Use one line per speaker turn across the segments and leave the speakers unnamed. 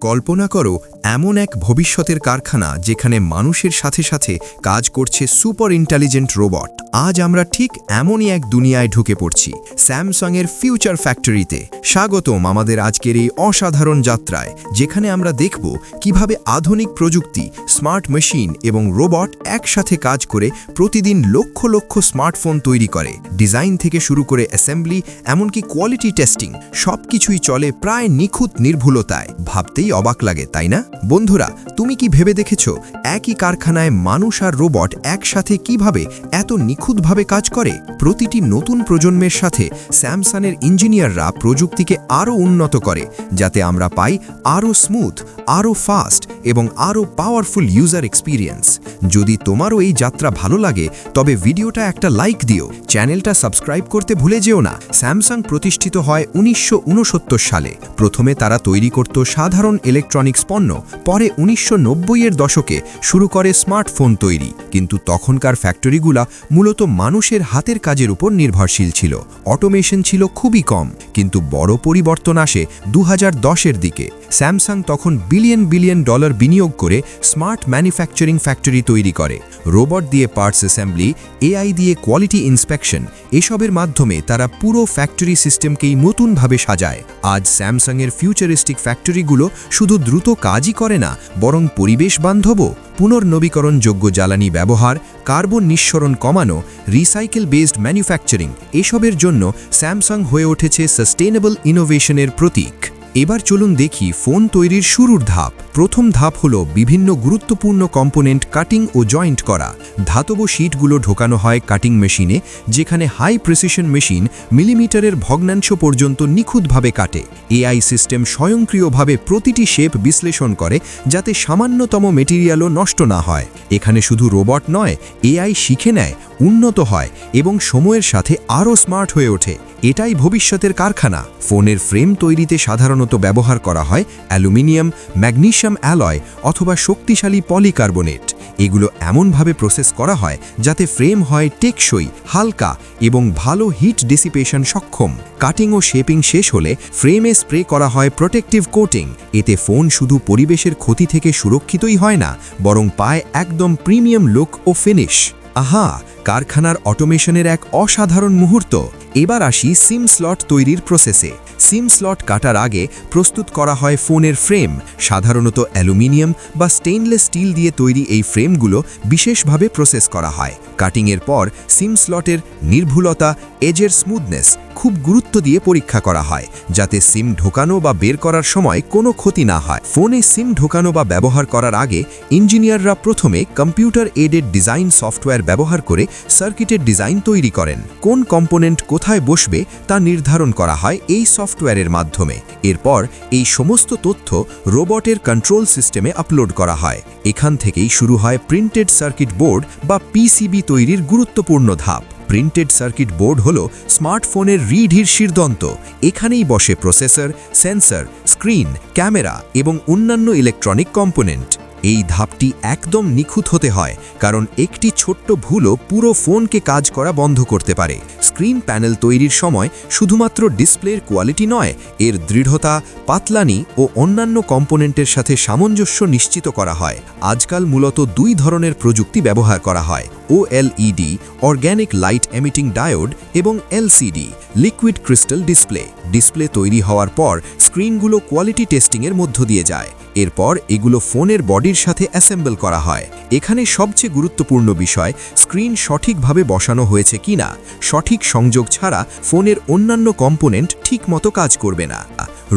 কল্পনা করো এমন এক ভবিষ্যতের কারখানা যেখানে মানুষের সাথে সাথে কাজ করছে সুপার ইন্টেলিজেন্ট রোবট। আজ আমরা ঠিক এমনই এক দুনিয়ায় ঢুকে পড়ছি, স্যামসাংয়ের ফিউচার ফ্যাক্টরিতে। স্বাগতম আমাদের আজকের এই অসাধারণ যাত্রায়, যেখানে আমরা দেখব কিভাবে আধুনিক প্রযুক্তি, স্মার্ট মেশিন এবং রোবট একসাথে কাজ করে প্রতিদিন লক্ষ লক্ষ স্মার্টফোন তৈরি করে। ডিজাইন থেকে শুরু করে অ্যাসেম্বলি, এমনকি কোয়ালিটি টেস্টিং, সবকিছুই চলে প্রায় নিখুঁত নির্ভুলতায়। ভাবতেই অবাক লাগে, তাই না? বন্ধুরা, তুমি কি ভেবে দেখেছো একই কারখানায় মানুষ আর রোবট একসাথে কিভাবে এত নিখুঁতভাবে কাজ করে? প্রতিটি নতুন প্রজন্মের সাথে স্যামসাংয়ের ইঞ্জিনিয়াররা প্রযুক্তিকে আরও উন্নত করে, যাতে আমরা পাই আরও স্মুথ, আরও ফাস্ট এবং আরও পাওয়ারফুল ইউজার এক্সপিরিয়েন্স। যদি তোমারও এই যাত্রা ভালো লাগে, তবে ভিডিওটা একটা লাইক দিও, চ্যানেলটা সাবস্ক্রাইব করতে ভুলে যেও না। স্যামসাং প্রতিষ্ঠিত হয় 1969 সালে। প্রথমে তারা তৈরি করত সাধারণ ইলেকট্রনিক্স পণ্য, পরে 1990-এর দশকে শুরু করে স্মার্টফোন তৈরি। কিন্তু তখনকার ফ্যাক্টরিগুলা মূলত মানুষের হাতের কাজের উপর নির্ভরশীল ছিল। অটোমেশন ছিল খুবই কম, কিন্তু বড় পরিবর্তন আসে 2010-এর দিকে। স্যামসাং তখন বিলিয়ন বিলিয়ন ডলার বিনিয়োগ করে স্মার্ট ম্যানুফ্যাকচারিং ফ্যাক্টরি তৈরি করে। রোবট দিয়ে পার্টস অ্যাসেম্বলি, এআই দিয়ে কোয়ালিটি ইন্সপেকশন, এসবের মাধ্যমে তারা পুরো ফ্যাক্টরি সিস্টেমকেই নতুনভাবে সাজায়। আজ স্যামসাংয়ের ফিউচারিস্টিক ফ্যাক্টরিগুলো শুধু দ্রুত কাজই করে না, বরং পরিবেশ বান্ধবও। পুনর্নবীকরণযোগ্য জ্বালানি ব্যবহার, কার্বন নিঃসরণ কমানো, রিসাইকেল বেসড ম্যানুফ্যাকচারিং, এসবের জন্য স্যামসাং হয়ে উঠেছে সাস্টেনেবল ইনোভেশনের প্রতীক। এবার চলুন দেখি ফোন তৈরির শুরুর ধাপ। প্রথম ধাপ হল বিভিন্ন গুরুত্বপূর্ণ কম্পোনেন্ট কাটিং ও জয়েন্ট করা। ধাতব শীটগুলো ঢোকানো হয় কাটিং মেশিনে, যেখানে হাই প্রিসিশন মেশিন মিলিমিটারের ভগ্নাংশ পর্যন্ত নিখুঁতভাবে কাটে। এআই সিস্টেম স্বয়ংক্রিয়ভাবে প্রতিটি শেপ বিশ্লেষণ করে, যাতে সামান্যতম মেটেরিয়ালও নষ্ট না হয়। এখানে শুধু রোবট নয়, এআই শিখে নেয়, উন্নত হয় এবং সময়ের সাথে আরও স্মার্ট হয়ে ওঠে। এটাই ভবিষ্যতের কারখানা। ফোনের ফ্রেম তৈরিতে সাধারণত ব্যবহার করা হয় অ্যালুমিনিয়াম, ম্যাগনেসিয়াম অ্যালয় অথবা শক্তিশালী পলিকার্বনেট। এগুলো এমনভাবে প্রসেস করা হয় যাতে ফ্রেম হয় টেকসই, হালকা এবং ভালো হিট ডিসিপেশন সক্ষম। কাটিং ও শেপিং শেষ হলে ফ্রেমে স্প্রে করা হয় প্রোটেক্টিভ কোটিং। এতে ফোন শুধু পরিবেশের ক্ষতি থেকে সুরক্ষিতই হয় না, বরং পায় একদম প্রিমিয়াম লুক ও ফিনিশ। আহা, কারখানার অটোমেশনের এক অসাধারণ মুহূর্ত। এবার আসি সিম স্লট তৈরির প্রসেসে। সিম স্লট কাটার আগে প্রস্তুত করা হয় ফোনের ফ্রেম। সাধারণত অ্যালুমিনিয়াম বা স্টেইনলেস স্টিল দিয়ে তৈরি এই ফ্রেমগুলো বিশেষভাবে প্রসেস করা হয়। কাটিংয়ের পর সিম স্লটের নির্ভুলতা, এজের স্মুথনেস খুব গুরুত্ব দিয়ে পরীক্ষা করা হয়, যাতে সিম ঢোকানো বা বের করার সময় কোনো ক্ষতি না হয়। ফোনে সিম ঢোকানো বা ব্যবহার করার আগে ইঞ্জিনিয়াররা প্রথমে কম্পিউটার এডেড ডিজাইন সফটওয়্যার ব্যবহার করে সার্কিটের ডিজাইন তৈরি করেন। কোন কম্পোনেন্ট কোথায় বসবে তা নির্ধারণ করা হয় এই সফটওয়্যারের মাধ্যমে। এরপর এই সমস্ত তথ্য রোবটের কন্ট্রোল সিস্টেমে আপলোড করা হয়। এখান থেকেই শুরু হয় প্রিন্টেড সার্কিট বোর্ড বা পিসিবি তৈরির গুরুত্বপূর্ণ ধাপ। প্রিন্টেড সার্কিট বোর্ড হল স্মার্টফোনের রিঢ়ের শিরদন্ত। এখানেই বসে প্রসেসর, সেন্সর, স্ক্রিন, ক্যামেরা এবং অন্যান্য ইলেকট্রনিক কম্পোনেন্ট। এই ধাপটি একদম নিখুঁত হতে হয়, কারণ একটি ছোট্ট ভুলও পুরো ফোনকে কাজ করা বন্ধ করতে পারে। স্ক্রিন প্যানেল তৈরির সময় শুধুমাত্র ডিসপ্লের কোয়ালিটি নয়, এর দৃঢ়তা, পাতলানি ও অন্যান্য কম্পোনেন্টের সাথে সামঞ্জস্য নিশ্চিত করা হয়। আজকাল মূলত দুই ধরনের প্রযুক্তি ব্যবহার করা হয়: OLED, organic light emitting diode, এবং LCD, liquid crystal display. Display তৈরি হওয়ার পর স্ক্রিনগুলো কোয়ালিটি টেস্টিংয়ের মধ্য দিয়ে যায়। এরপর এগুলো ফোনের বডির সাথে অ্যাসেম্বল করা হয়। এখানে সবচেয়ে গুরুত্বপূর্ণ বিষয় স্ক্রিন সঠিকভাবে বসানো হয়েছে কিনা। সঠিক সংযোগ ছাড়া ফোনের অন্যান্য কম্পোনেন্ট ঠিকমতো কাজ করবে না।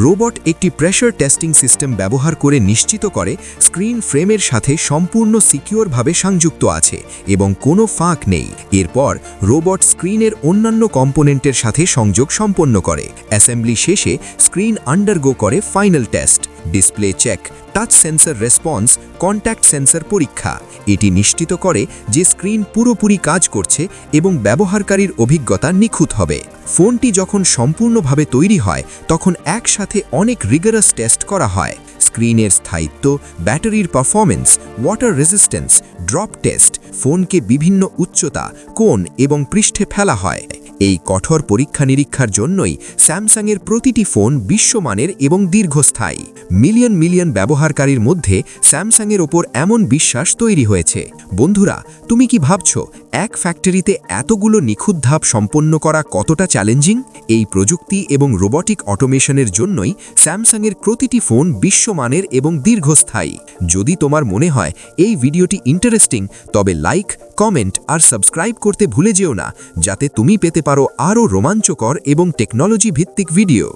রোবট একটি প্রেসার টেস্টিং সিস্টেম ব্যবহার করে নিশ্চিত করে স্ক্রিন ফ্রেমের সাথে সম্পূর্ণ সিকিউরভাবে সংযুক্ত আছে এবং কোনো ফাঁক নেই। এরপর রোবট স্ক্রিনের অন্যান্য কম্পোনেন্টের সাথে সংযোগ সম্পন্ন করে। অ্যাসেম্বলি শেষে স্ক্রিন আন্ডারগো করে final test, display check, touch sensor response, contact sensor পরীক্ষা। এটি নিশ্চিত করে যে স্ক্রিন পুরোপুরি কাজ করছে এবং ব্যবহারকারীর অভিজ্ঞতা নিখুঁত হবে। ফোনটি যখন সম্পূর্ণভাবে তৈরি হয়, তখন একসাথে অনেক রিগারাস টেস্ট করা হয়। স্ক্রিনের স্থায়িত্ব, ব্যাটারির performance, water resistance, drop test. ফোনকে বিভিন্ন উচ্চতা, কোণ এবং পৃষ্ঠে ফেলা হয়। এই কঠোর পরীক্ষা নিরীক্ষার জন্যই স্যামসাংয়ের প্রতিটি ফোন বিশ্বমানের এবং দীর্ঘস্থায়ী। মিলিয়ন মিলিয়ন ব্যবহারকারীর মধ্যে স্যামসাংয়ের ওপর এমন বিশ্বাস তৈরি হয়েছে। বন্ধুরা, তুমি কি ভাবছো এক ফ্যাক্টরিতে এতগুলো নিখুঁত ধাপ সম্পন্ন করা কতটা চ্যালেঞ্জিং? এই প্রযুক্তি এবং রোবটিক অটোমেশনের জন্যই স্যামসাংয়ের প্রতিটি ফোন বিশ্বমানের এবং দীর্ঘস্থায়ী। যদি তোমার মনে হয় এই ভিডিওটি ইন্টারেস্টিং, তবে লাইক, কমেন্ট আর সাবস্ক্রাইব করতে ভুলে যেও না, যাতে তুমি পেতে পারো আরও রোমাঞ্চকর এবং টেকনোলজি ভিত্তিক ভিডিও।